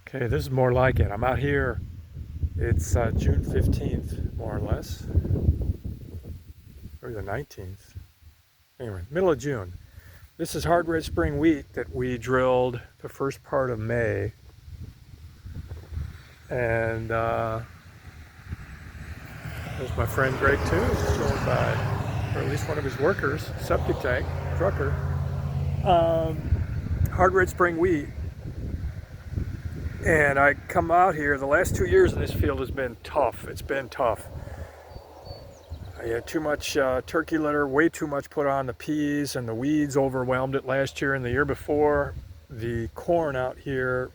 Okay, this is more like it. I'm out here. It's June 15th, more or less, or the 19th. Anyway, middle of June. This is hard red spring wheat that we drilled the first part of May. And there's my friend Greg too, who's going by, or at least one of his workers, septic tank, trucker. Hard red spring wheat. And I come out here, the last 2 years in this field has been tough. It's been tough. I had too much turkey litter, way too much put on the peas, and the weeds overwhelmed it last year and the year before. The corn out here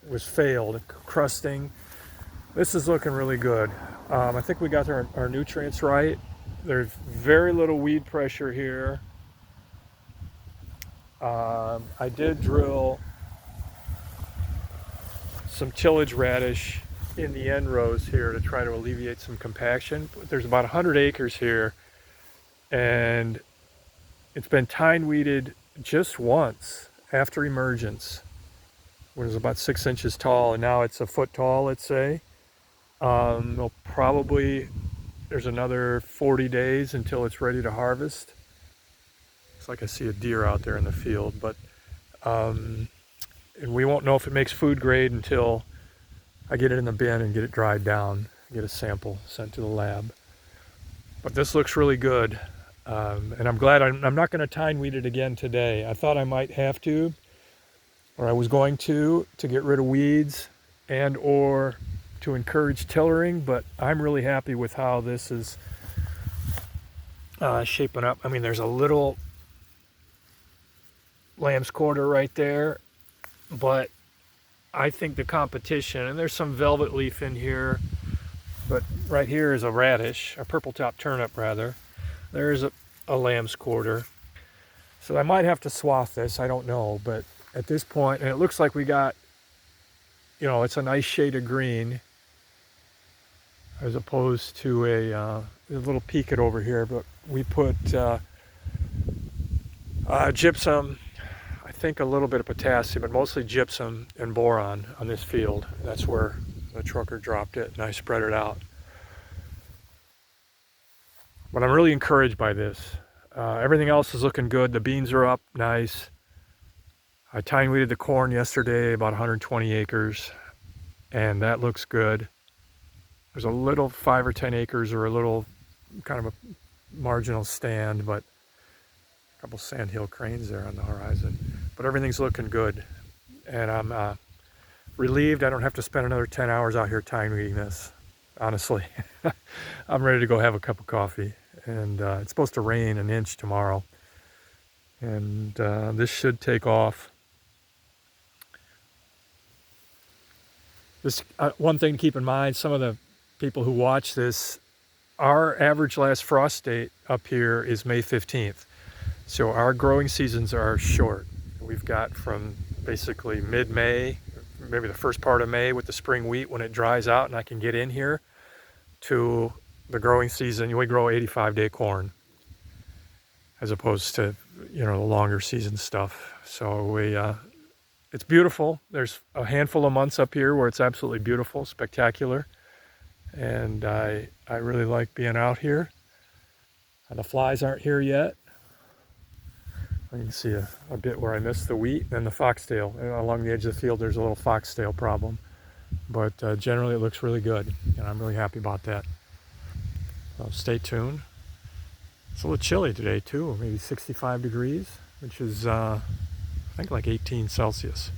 was failed, crusting. This is looking really good. I think we got our nutrients right. There's very little weed pressure here. I did drill some tillage radish in the end rows here to try to alleviate some compaction. There's about 100 acres here, and it's been tine weeded just once after emergence when it was about 6 inches tall, and now it's a foot tall, let's say. There's another 40 days until it's ready to harvest. Looks like I see a deer out there in the field, but and we won't know if it makes food grade until I get it in the bin and get it dried down, get a sample sent to the lab. But this looks really good, and I'm glad I'm not going to tine weed it again today. I thought I might have to, or I was going to get rid of weeds and or to encourage tillering, but I'm really happy with how this is shaping up. I mean, there's a little lamb's quarter right there, but I think the competition, and there's some velvet leaf in here, but right here is a radish, a purple top turnip rather. There's a lamb's quarter. So I might have to swath this, I don't know, but at this point, and it looks like we got, it's a nice shade of green as opposed to a little peaked over here, but we put gypsum, I think a little bit of potassium, but mostly gypsum and boron on this field. That's where the trucker dropped it, and I spread it out. But I'm really encouraged by this. Everything else is looking good. The beans are up nice. I tine weeded the corn yesterday, about 120 acres, and that looks good. There's a little 5 or 10 acres or a little kind of a marginal stand, but a couple sandhill cranes there on the horizon. But everything's looking good, and I'm relieved I don't have to spend another 10 hours out here tine weeding this, honestly. I'm ready to go have a cup of coffee, and it's supposed to rain an inch tomorrow, and this should take off. This one thing to keep in mind, some of the people who watch this, our average last frost date up here is May 15th. So our growing seasons are short. We've got from basically mid-May, maybe the first part of May with the spring wheat when it dries out and I can get in here, to the growing season. We grow 85-day corn as opposed to, the longer season stuff. So it's beautiful. There's a handful of months up here where it's absolutely beautiful, spectacular. And I really like being out here. And the flies aren't here yet. You can see a bit where I missed the wheat and the foxtail. And along the edge of the field, there's a little foxtail problem. But generally, it looks really good, and I'm really happy about that. So stay tuned. It's a little chilly today, too, maybe 65 degrees, which is, I think, like 18 Celsius.